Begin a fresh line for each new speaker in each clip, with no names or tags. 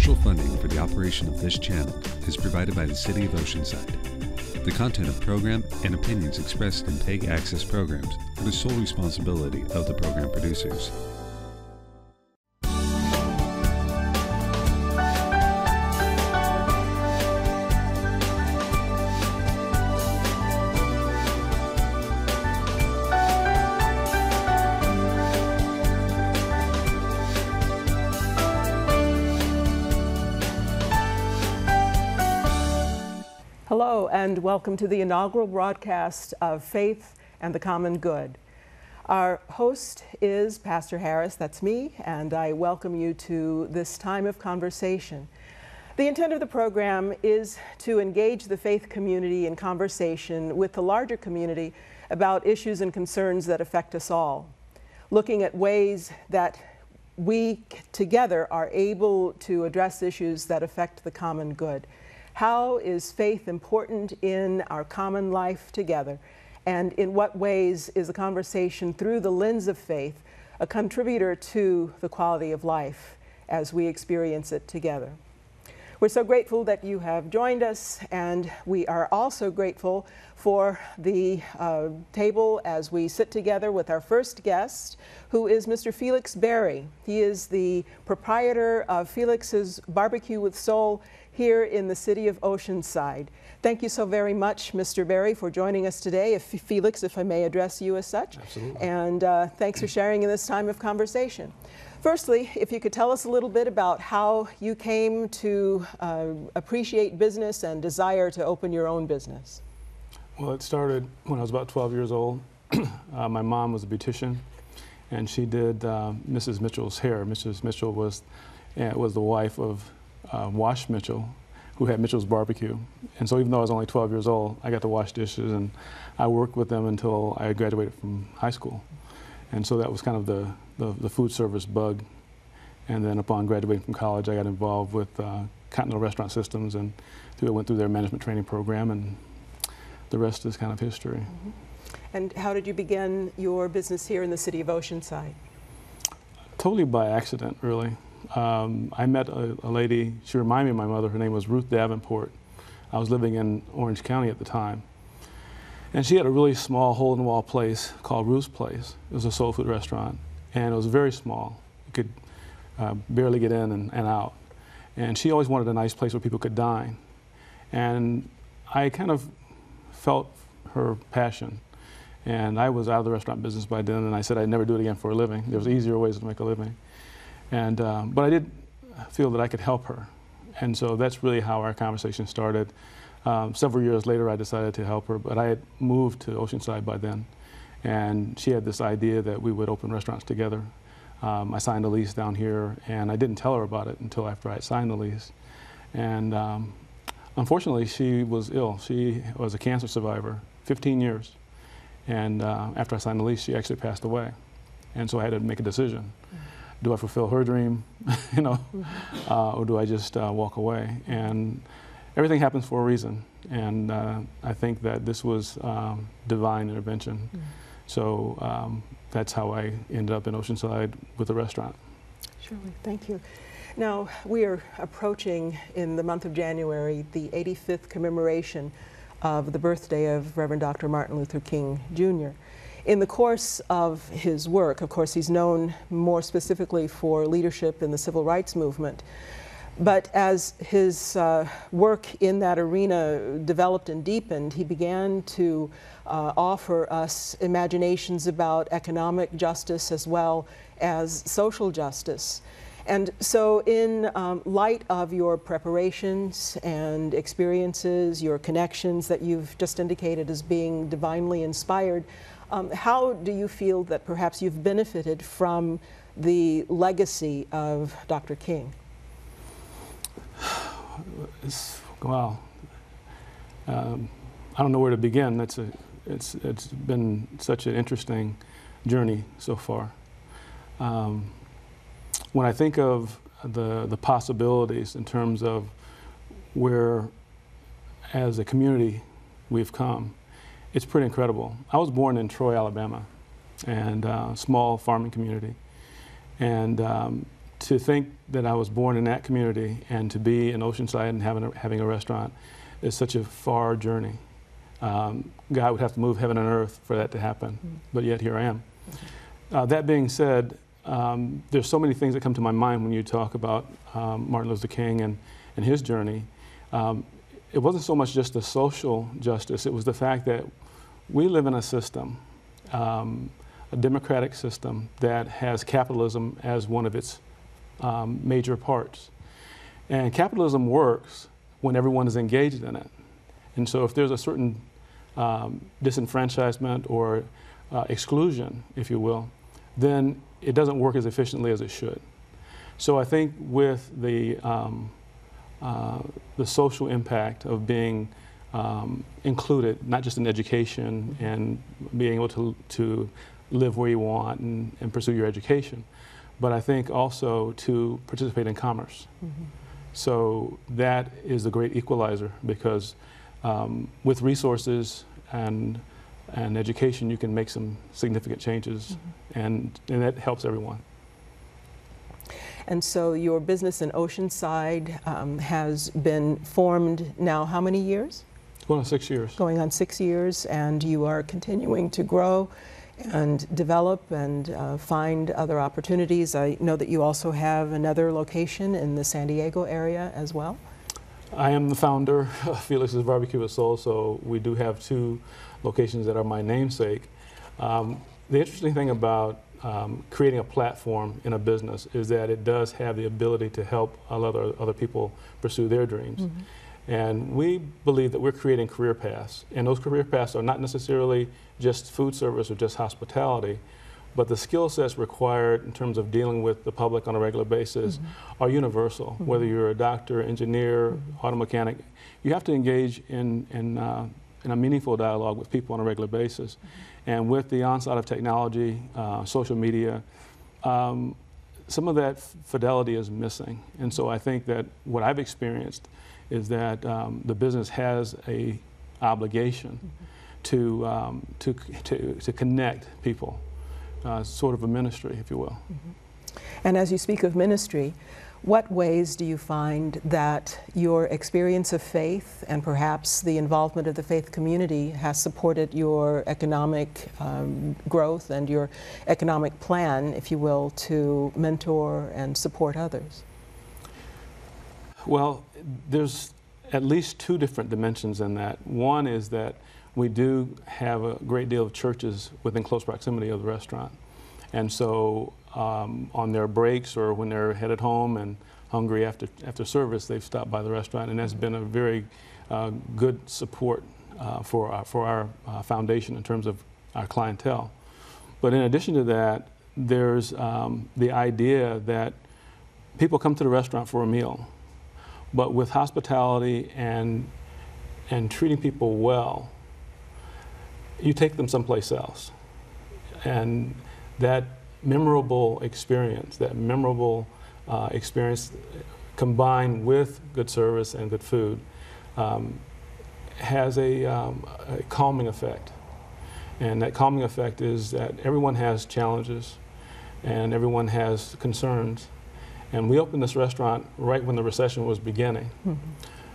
Partial funding for the operation of this channel is provided by the City of Oceanside. The content of the program and opinions expressed in PEG Access programs are the sole responsibility of the program producers.
Hello and welcome to the inaugural broadcast of Faith and the Common Good. Our host is Pastor Harris, that's me, and I welcome you to this time of conversation. The intent of the program is to engage the faith community in conversation with the larger community about issues and concerns that affect us all, looking at ways that we together are able to address issues that affect the common good. How is faith important in our common life together? And in what ways is a conversation through the lens of faith a contributor to the quality of life as we experience it together? We're so grateful that you have joined us, and we are also grateful for the table as we sit together with our first guest, who is Mr. Felix Berry. He is the proprietor of Felix's Barbecue with Soul here in the city of Oceanside. Thank you so very much, Mr. Berry, for joining us today. Felix, if I may address you as such.
Absolutely.
And thanks for sharing in this time of conversation. Firstly, if you could tell us a little bit about how you came to appreciate business and desire to open your own business.
Well, it started when I was about 12 years old. My mom was a beautician, and she did Mrs. Mitchell's hair. Mrs. Mitchell was the wife of Wash Mitchell, who had Mitchell's Barbecue. And so even though I was only 12 years old, I got to wash dishes, and I worked with them until I graduated from high school. And so that was kind of the food service bug. And then upon graduating from college, I got involved with Continental Restaurant Systems, and went through their management training program, and the rest is kind of history.
Mm-hmm. And how did you begin your business here in the city of Oceanside? Totally
by accident, really. I met a lady, she reminded me of my mother. Her name was Ruth Davenport. I was living in Orange County at the time. And she had a really small hole-in-the-wall place called Ruth's Place. It was a soul food restaurant, and it was very small. You could barely get in and out. And she always wanted a nice place where people could dine. And I kind of felt her passion. And I was out of the restaurant business by then, and I said I'd never do it again for a living. There was easier ways to make a living. And, but I did feel that I could help her. And so that's really how our conversation started. Several years later, I decided to help her, but I had moved to Oceanside by then. And she had this idea that we would open restaurants together. I signed a lease down here, and I didn't tell her about it until after I had signed the lease. And unfortunately, she was ill. She was a cancer survivor, 15 years. And after I signed the lease, she actually passed away. And so I had to make a decision. Mm-hmm. Do I fulfill her dream, you know, or do I just walk away? And everything happens for a reason. And I think that this was divine intervention. Mm-hmm. So that's how I ended up in Oceanside with a restaurant.
Surely, thank you. Now, we are approaching, in the month of January, the 85th commemoration of the birthday of Reverend Dr. Martin Luther King, Jr. In the course of his work, of course, he's known more specifically for leadership in the civil rights movement. But as his work in that arena developed and deepened, he began to offer us imaginations about economic justice as well as social justice. And so in light of your preparations and experiences, your connections that you've just indicated as being divinely inspired, how do you feel that perhaps you've benefited from the legacy of Dr. King?
Wow. I don't know where to begin. It's been such an interesting journey so far. When I think of the possibilities in terms of where, as a community, we've come, it's pretty incredible. I was born in Troy, Alabama, and a small farming community. And to think that I was born in that community and to be in Oceanside and having a restaurant is such a far journey. God would have to move heaven and earth for that to happen, but yet here I am. That being said, there's so many things that come to my mind when you talk about Martin Luther King and his journey. It wasn't so much just the social justice, it was the fact that we live in a system, a democratic system that has capitalism as one of its major parts. And capitalism works when everyone is engaged in it. And so if there's a certain disenfranchisement or exclusion, if you will, then it doesn't work as efficiently as it should. So I think with the social impact of being included, not just in education and being able to live where you want and pursue your education, but I think also to participate in commerce. So that is a great equalizer, because with resources and education, you can make some significant changes, and that helps everyone.
And so your business in Oceanside has been formed now how many years?
Going on 6 years.
Going on 6 years, and you are continuing to grow and develop and find other opportunities. I know that you also have another location in the San Diego area as well.
I am the founder of Felix's Barbecue with Soul, so we do have 2 locations that are my namesake. The interesting thing about creating a platform in a business is that it does have the ability to help other people pursue their dreams. And we believe that we're creating career paths, and those career paths are not necessarily just food service or just hospitality, but the skill sets required in terms of dealing with the public on a regular basis are universal. Whether you're a doctor, engineer, auto mechanic, you have to engage in a meaningful dialogue with people on a regular basis. And with the onslaught of technology, social media, some of that fidelity is missing. And so I think that what I've experienced is that the business has a obligation to connect people, sort of a ministry, if you will.
And as you speak of ministry, what ways do you find that your experience of faith and perhaps the involvement of the faith community has supported your economic growth and your economic plan, if you will, to mentor and support others?
Well, there's at least 2 different dimensions in that. One is that we do have a great deal of churches within close proximity of the restaurant. And so on their breaks or when they're headed home and hungry after service, they've stopped by the restaurant, and that's been a very good support for our foundation in terms of our clientele. But in addition to that, there's the idea that people come to the restaurant for a meal, but with hospitality and treating people well, you take them someplace else. And that memorable experience, combined with good service and good food, has a calming effect. And that calming effect is that everyone has challenges and everyone has concerns. And we opened this restaurant right when the recession was beginning.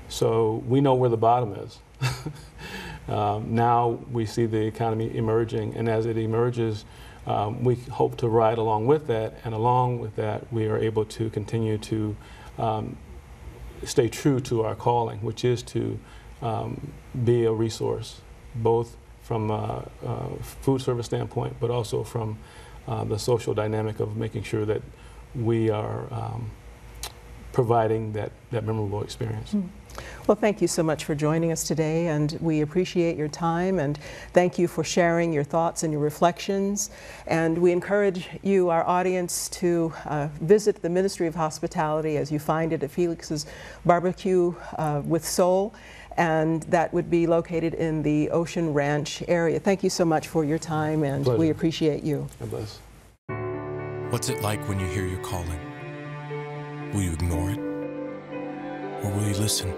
So we know where the bottom is. Now we see the economy emerging, and as it emerges, we hope to ride along with that, and along with that we are able to continue to stay true to our calling, which is to be a resource, both from a food service standpoint, but also from the social dynamic of making sure that we are providing that memorable experience.
Well, thank you so much for joining us today, and we appreciate your time, and thank you for sharing your thoughts and your reflections. And we encourage you, our audience, to visit the Ministry of Hospitality as you find it at Felix's Barbecue with Soul, and that would be located in the Ocean Ranch area. Thank you so much for your time, and
Pleasure.
We appreciate you.
God bless.
What's it like when you hear your calling? Will you ignore it? Or will you listen?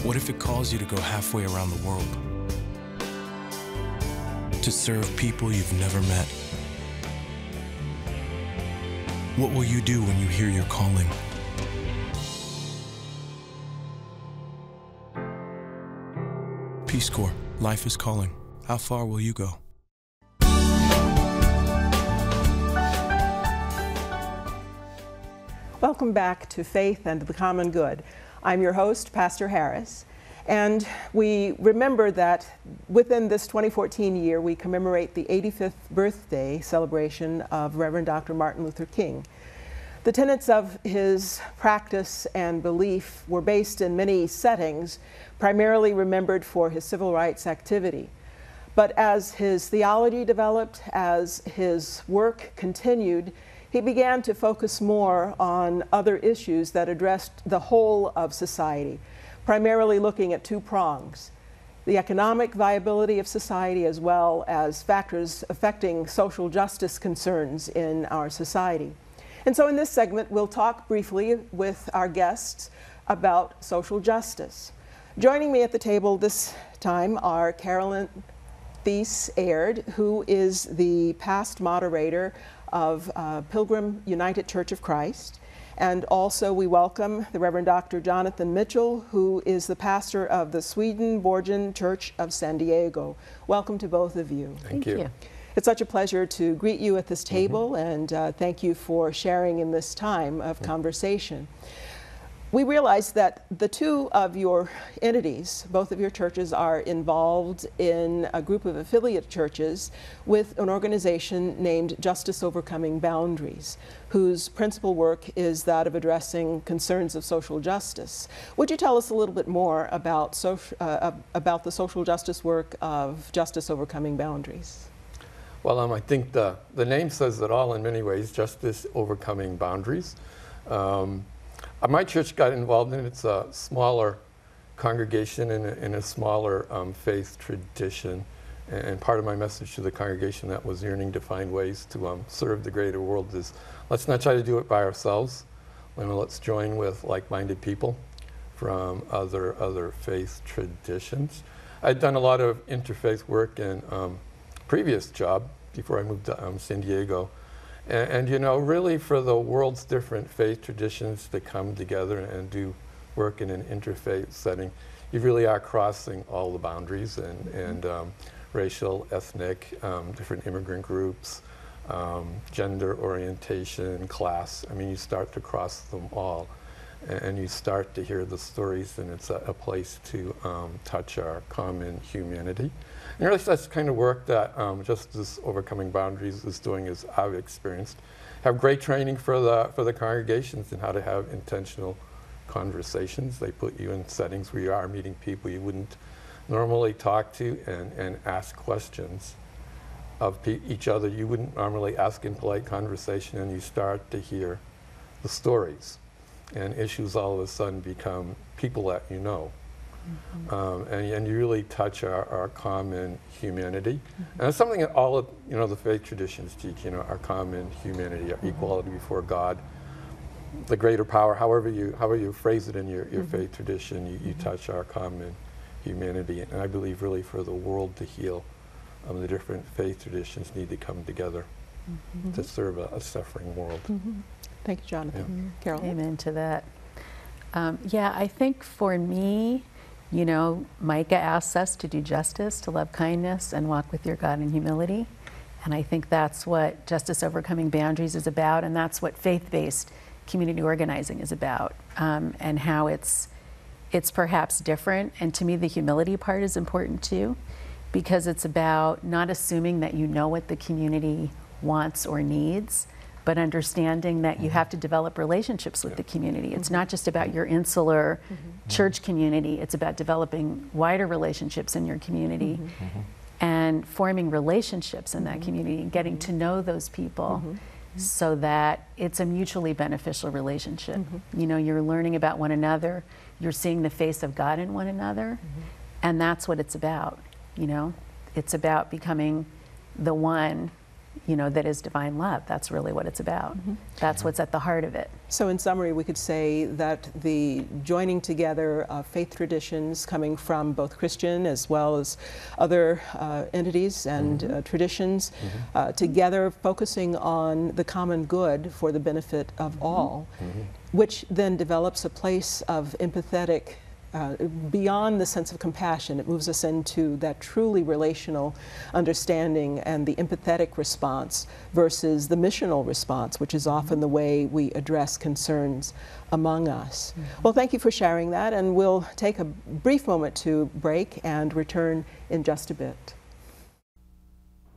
What if it calls you to go halfway around the world? To serve people you've never met? What will you do when you hear your calling? Peace Corps, life is calling. How far will you go?
Welcome back to Faith and the Common Good. I'm your host, Pastor Harris, and we remember that within this 2014 year, we commemorate the 85th birthday celebration of Reverend Dr. Martin Luther King. The tenets of his practice and belief were based in many settings, primarily remembered for his civil rights activity. But as his theology developed, as his work continued, he began to focus more on other issues that addressed the whole of society, primarily looking at two prongs: the economic viability of society as well as factors affecting social justice concerns in our society. And so in this segment, we'll talk briefly with our guests about social justice. Joining me at the table this time are Carolyn Thies-Aird, who is the past moderator of Pilgrim United Church of Christ. And also we welcome the Reverend Dr. Jonathan Mitchell, who is the pastor of the Swedenborgian Church of San Diego. Welcome to both of you.
Thank you.
It's such a pleasure to greet you at this table, and thank you for sharing in this time of conversation. We realize that the two of your entities, both of your churches, are involved in a group of affiliate churches with an organization named Justice Overcoming Boundaries, whose principal work is that of addressing concerns of social justice. Would you tell us a little bit more about the social justice work of Justice Overcoming Boundaries?
Well, I think the name says it all in many ways, Justice Overcoming Boundaries. My church got involved in it. It's a smaller congregation in a smaller faith tradition. And part of my message to the congregation that was yearning to find ways to serve the greater world is, let's not try to do it by ourselves. Let's join with like-minded people from other faith traditions. I'd done a lot of interfaith work in previous job before I moved to San Diego. And you know, really for the world's different faith traditions to come together and do work in an interfaith setting, you really are crossing all the boundaries and racial, ethnic, different immigrant groups, gender orientation, class. I mean, you start to cross them all. And you start to hear the stories, and it's a place to touch our common humanity. And really, that's the kind of work that Justice Overcoming Boundaries is doing, as I've experienced. Have great training for the congregations in how to have intentional conversations. They put you in settings where you are meeting people you wouldn't normally talk to and ask questions of each other you wouldn't normally ask in polite conversation, and you start to hear the stories. And issues all of a sudden become people that you know. And you really touch our common humanity. And it's something that all of the faith traditions teach, our common humanity, our equality before God, the greater power, however you phrase it in your faith tradition, you touch our common humanity. And I believe really for the world to heal, the different faith traditions need to come together to serve a suffering world.
Thank you, Jonathan. Carol?
Amen to that. Yeah, I think for me, Micah asks us to do justice, to love kindness, and walk with your God in humility. And I think that's what Justice Overcoming Boundaries is about, and that's what faith-based community organizing is about, and how it's perhaps different. And to me, the humility part is important too, because it's about not assuming that you know what the community wants or needs, but understanding that you have to develop relationships with the community. It's not just about your insular church community, it's about developing wider relationships in your community and forming relationships in that community and getting to know those people so that it's a mutually beneficial relationship. You're learning about one another, you're seeing the face of God in one another, and that's what it's about. It's about becoming the one you know, that is divine love. That's really what it's about. That's what's at the heart of it.
So in summary, we could say that the joining together of faith traditions coming from both Christian as well as other entities and traditions together, focusing on the common good for the benefit of all, which then develops a place of empathetic beyond the sense of compassion. It moves us into that truly relational understanding and the empathetic response versus the missional response, which is often the way we address concerns among us. Well, thank you for sharing that, and we'll take a brief moment to break and return in just a bit.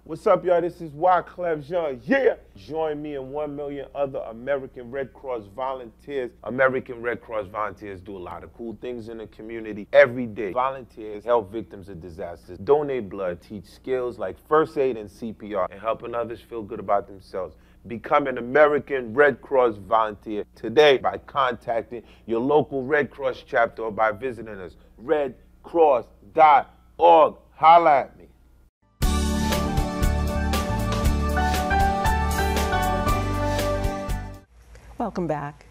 What's up, y'all? This is Wyclef Jean. Yeah! Join me and 1 million other American Red Cross volunteers. American Red Cross volunteers do a lot of cool things in the community every day. Volunteers help victims of disasters, donate blood, teach skills like first aid and CPR, and helping others feel good about themselves. Become an American Red Cross volunteer today by contacting your local Red Cross chapter or by visiting us, redcross.org. Holla at me.
Welcome back.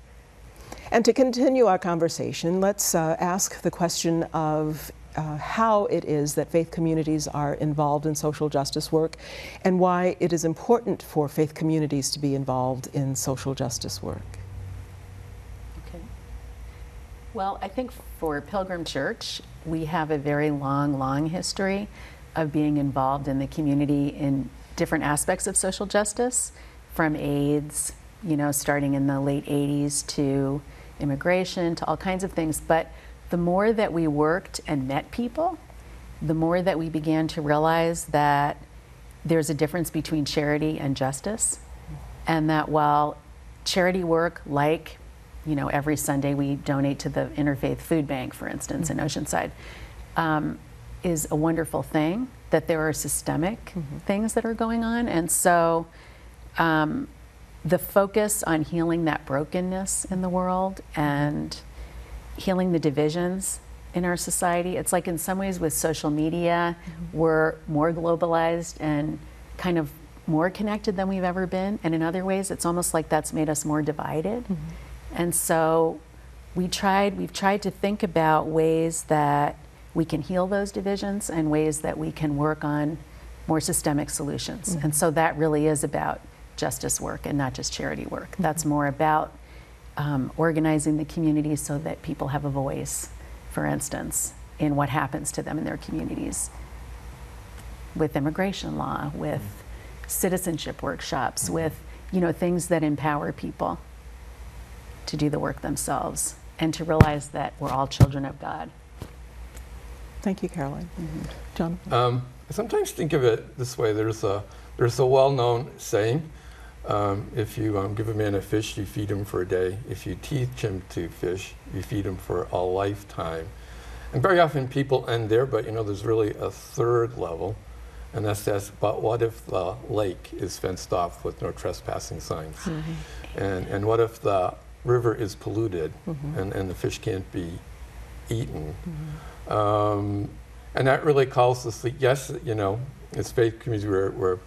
And to continue our conversation, let's ask the question of how it is that faith communities are involved in social justice work and why it is important for faith communities to be involved in social justice work.
Okay. Well, I think for Pilgrim Church, we have a very long history of being involved in the community in different aspects of social justice, from AIDS, you know, starting in the late 80s, to immigration, to all kinds of things. But the more that we worked and met people, the more that we began to realize that there's a difference between charity and justice. And that while charity work, like, you know, every Sunday we donate to the Interfaith Food Bank, for instance, in Oceanside, is a wonderful thing, that there are systemic things that are going on. And so the focus on healing that brokenness in the world and healing the divisions in our society, it's like in some ways with social media, we're more globalized and kind of more connected than we've ever been. And in other ways, it's almost like that's made us more divided. And so we've tried to think about ways that we can heal those divisions and ways that we can work on more systemic solutions. And so that really is about justice work and not just charity work. That's more about organizing the community so that people have a voice, for instance, in what happens to them in their communities, with immigration law, with citizenship workshops, with, you know, things that empower people to do the work themselves and to realize that we're all children of God.
Thank you, Caroline. John?
I sometimes think of it this way. There's a well-known saying, if you give a man a fish, you feed him for a day. If you teach him to fish, you feed him for a lifetime. And very often people end there, but you know, there's really a third level, and that's but what if the lake is fenced off with no trespassing signs? And what if the river is polluted and the fish can't be eaten? And that really calls us, yes, you know, as faith communities, we're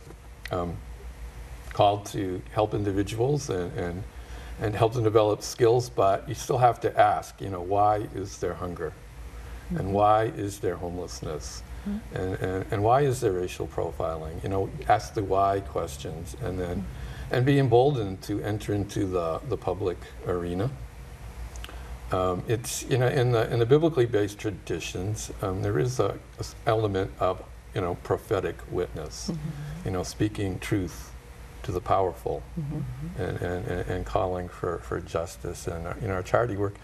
called to help individuals and help them develop skills, but you still have to ask, you know, why is there hunger? And why is there homelessness? And why is there racial profiling? You know, ask the why questions, and then be emboldened to enter into the public arena. It's, you know, in the biblically based traditions, there is a element of, you know, prophetic witness, you know, speaking truth to the powerful, and calling for justice. And you know, our charity work,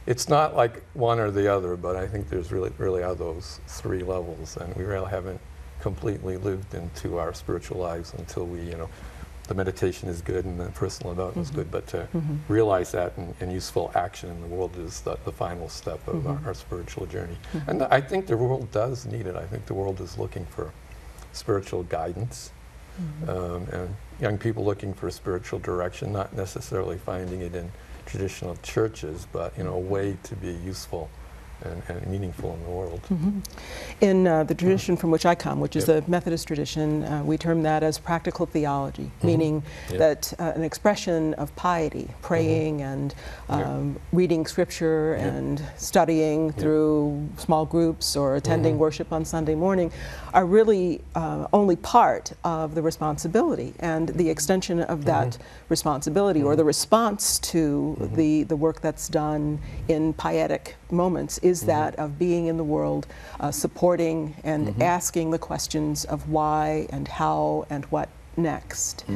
it's not like one or the other, but I think there's really are those three levels, and we really haven't completely lived into our spiritual lives until we, you know, the meditation is good and the personal development is good, but to realize that and useful action in the world is the final step of our spiritual journey. And I think the world does need it. I think the world is looking for spiritual guidance, and young people looking for spiritual direction, not necessarily finding it in traditional churches, but, you know, a way to be useful and meaningful in the world.
In the tradition from which I come, which is the Methodist tradition, we term that as practical theology, meaning that an expression of piety, praying and reading scripture and studying through small groups or attending worship on Sunday morning are really only part of the responsibility, and the extension of that responsibility or the response to the work that's done in pietic moments is that of being in the world, supporting and asking the questions of why and how and what next.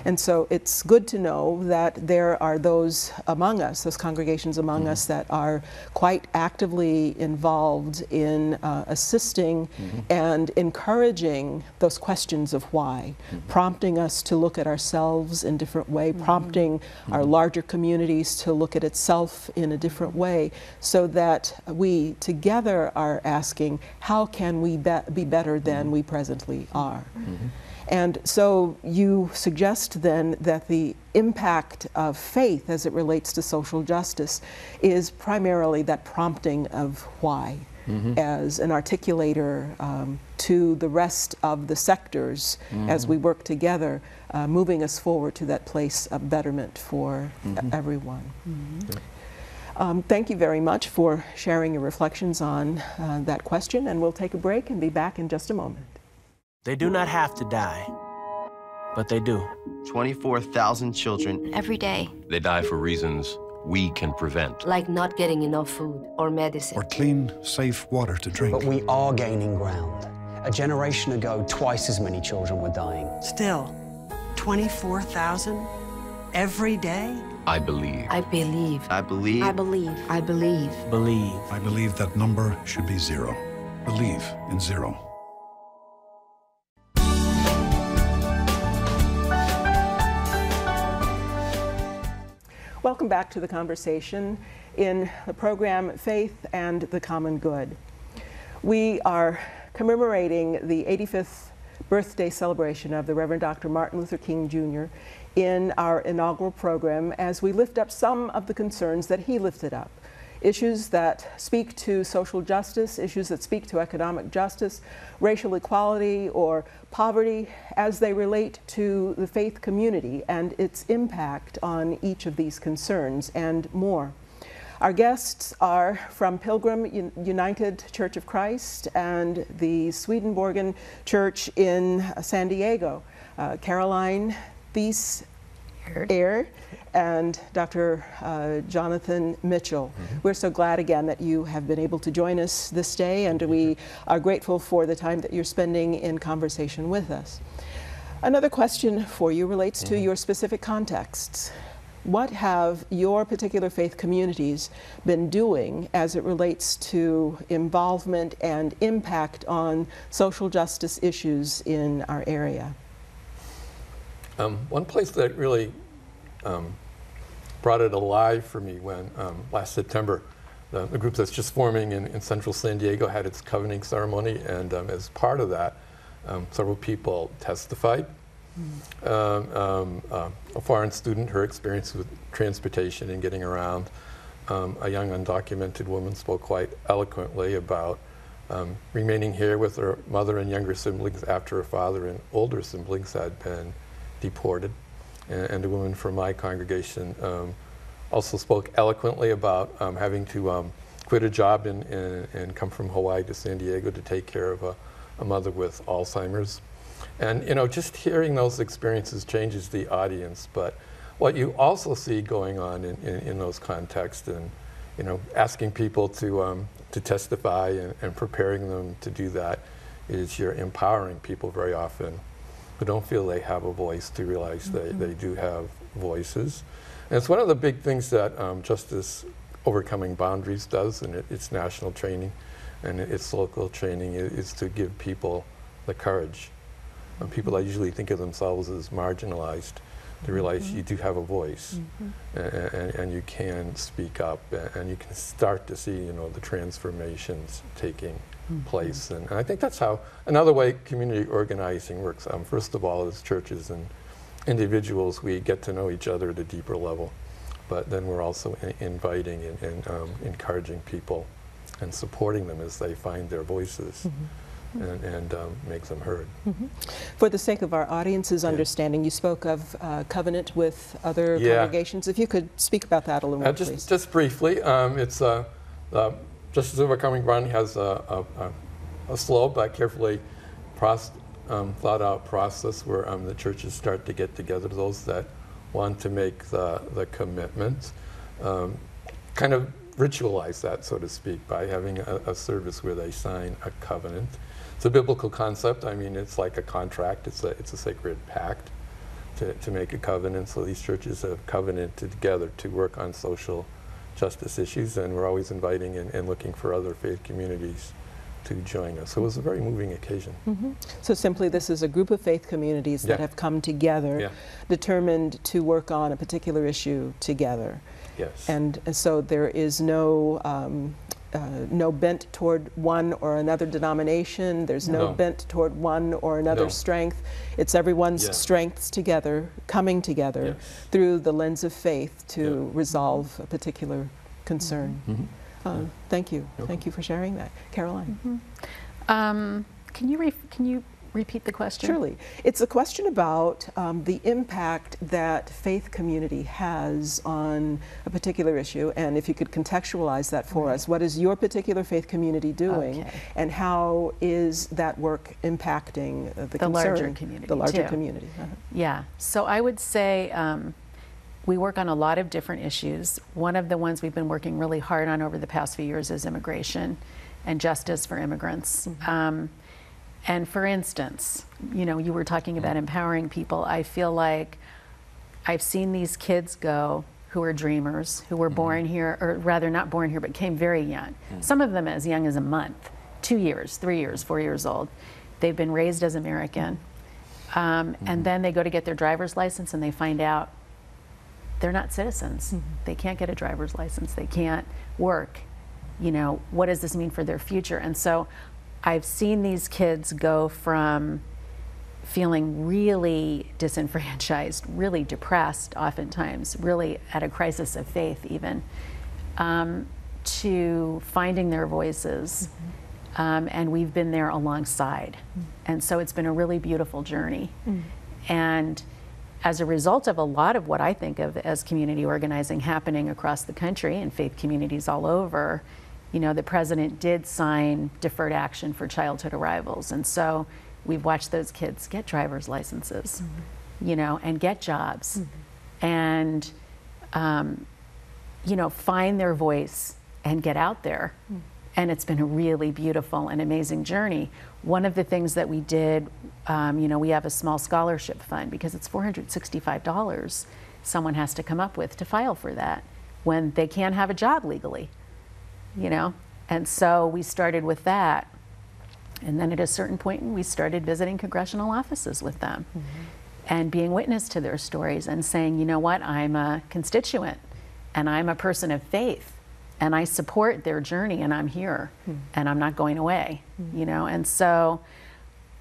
And so it's good to know that there are those among us, those congregations among us that are quite actively involved in assisting and encouraging those questions of why, prompting us to look at ourselves in a different way, prompting our larger communities to look at itself in a different way, so that we together are asking, how can we be better than we presently are? And so you suggest then that the impact of faith as it relates to social justice is primarily that prompting of why as an articulator to the rest of the sectors as we work together, moving us forward to that place of betterment for everyone. Thank you very much for sharing your reflections on that question, and we'll take a break and be back in just a moment.
They do not have to die, but they do.
24,000 children
every day.
They die for reasons we can prevent.
Like not getting enough food or medicine.
Or clean, safe water to drink.
But we are gaining ground. A generation ago, twice as many children were dying.
Still, 24,000 every day?
I believe.
I believe.
I believe.
I believe. I believe.
Believe.
I believe that number should be 0. Believe in 0.
Welcome back to the conversation in the program Faith and the Common Good. We are commemorating the 85th birthday celebration of the Reverend Dr. Martin Luther King Jr. in our inaugural program as we lift up some of the concerns that he lifted up. Issues that speak to social justice, issues that speak to economic justice, racial equality, or poverty as they relate to the faith community and its impact on each of these concerns and more. Our guests are from Pilgrim United Church of Christ and the Swedenborgen Church in San Diego. Caroline Thies and Dr. Jonathan Mitchell. We're so glad again that you have been able to join us this day, and we are grateful for the time that you're spending in conversation with us. Another question for you relates to your specific contexts. What have your particular faith communities been doing as it relates to involvement and impact on social justice issues in our area?
One place that really brought it alive for me when last September the group that's just forming in central San Diego had its covenanting ceremony, and as part of that several people testified. A foreign student, her experience with transportation and getting around. A young undocumented woman spoke quite eloquently about remaining here with her mother and younger siblings after her father and older siblings had been deported. And a woman from my congregation also spoke eloquently about having to quit a job and come from Hawaii to San Diego to take care of a mother with Alzheimer's. And just hearing those experiences changes the audience. But what you also see going on in those contexts, and asking people to testify and preparing them to do that, is you're empowering people very often who don't feel they have a voice to realize they do have voices. And it's one of the big things that Justice Overcoming Boundaries does, and its national training and its local training, is to give people the courage. People that usually think of themselves as marginalized, to realize you do have a voice, and you can speak up, and you can start to see the transformations taking place. And I think that's how another way community organizing works. First of all, as churches and individuals, we get to know each other at a deeper level, but then we're also inviting and encouraging people and supporting them as they find their voices and make them heard.
For the sake of our audience's understanding, you spoke of covenant with other congregations. If you could speak about that a little more, please.
Just briefly, it's Justice Overcoming Ground has a slow but carefully thought out process where the churches start to get together, those that want to make the commitment, kind of ritualize that, so to speak, by having a service where they sign a covenant. It's a biblical concept. I mean, it's like a contract. It's a sacred pact to make a covenant. So these churches have covenanted together to work on social justice issues, and we're always inviting and looking for other faith communities to join us. So it was a very moving occasion.
So simply, this is a group of faith communities that have come together, determined to work on a particular issue together.
Yes.
And so there is no no bent toward one or another denomination. There's no bent toward one or another strength. It's everyone's strengths together, coming together through the lens of faith to resolve a particular concern. Thank you. Thank you for sharing that. Caroline?
Can you repeat the question?
Surely. It's a question about the impact that faith community has on a particular issue, and if you could contextualize that for us. What is your particular faith community doing, and how is that work impacting the
larger community?
The larger community.
Yeah. So I would say we work on a lot of different issues. One of the ones we've been working really hard on over the past few years is immigration and justice for immigrants. And for instance, you know, you were talking about empowering people. I feel like I've seen these kids go who are dreamers, who were born here, or rather not born here, but came very young. Some of them as young as a month, 2 years, 3 years, 4 years old. They've been raised as American. And then they go to get their driver's license and they find out they're not citizens. They can't get a driver's license. They can't work. You know, what does this mean for their future? And so I've seen these kids go from feeling really disenfranchised, really depressed oftentimes, really at a crisis of faith even, to finding their voices. And we've been there alongside. And so it's been a really beautiful journey. And as a result of a lot of what I think of as community organizing happening across the country and faith communities all over, you know, the president did sign deferred action for childhood arrivals. And so we've watched those kids get driver's licenses, you know, and get jobs and, you know, find their voice and get out there. And it's been a really beautiful and amazing journey. One of the things that we did, you know, we have a small scholarship fund because it's $465 someone has to come up with to file for that when they can't have a job legally, you know? And so we started with that. And then at a certain point, we started visiting congressional offices with them and being witness to their stories and saying, you know what, I'm a constituent and I'm a person of faith. And I support their journey, and I'm here, and I'm not going away, you know? And so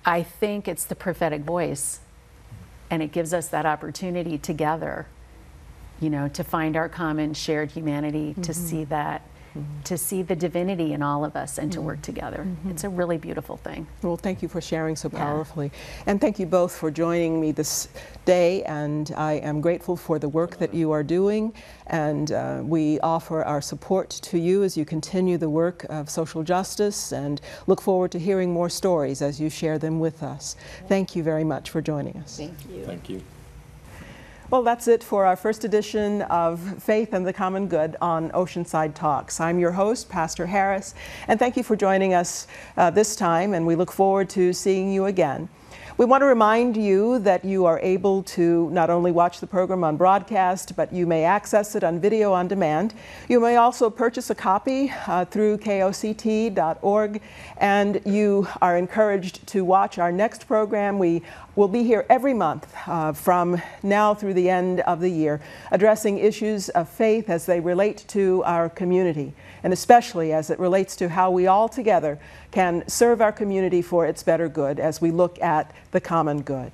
I think it's the prophetic voice, and it gives us that opportunity together, you know, to find our common shared humanity, to see that, to see the divinity in all of us and to work together. It's a really beautiful thing.
Well, thank you for sharing so powerfully. And thank you both for joining me this day, and I am grateful for the work that you are doing, and we offer our support to you as you continue the work of social justice and look forward to hearing more stories as you share them with us. Thank you very much for joining us.
Thank you.
Thank you.
Well, that's it for our first edition of Faith and the Common Good on Oceanside Talks. I'm your host, Pastor Harris, and thank you for joining us this time, and we look forward to seeing you again. We want to remind you that you are able to not only watch the program on broadcast, but you may access it on video on demand. You may also purchase a copy through koct.org, and you are encouraged to watch our next program. We will be here every month from now through the end of the year, addressing issues of faith as they relate to our community, and especially as it relates to how we all together can serve our community for its better good as we look at the common good.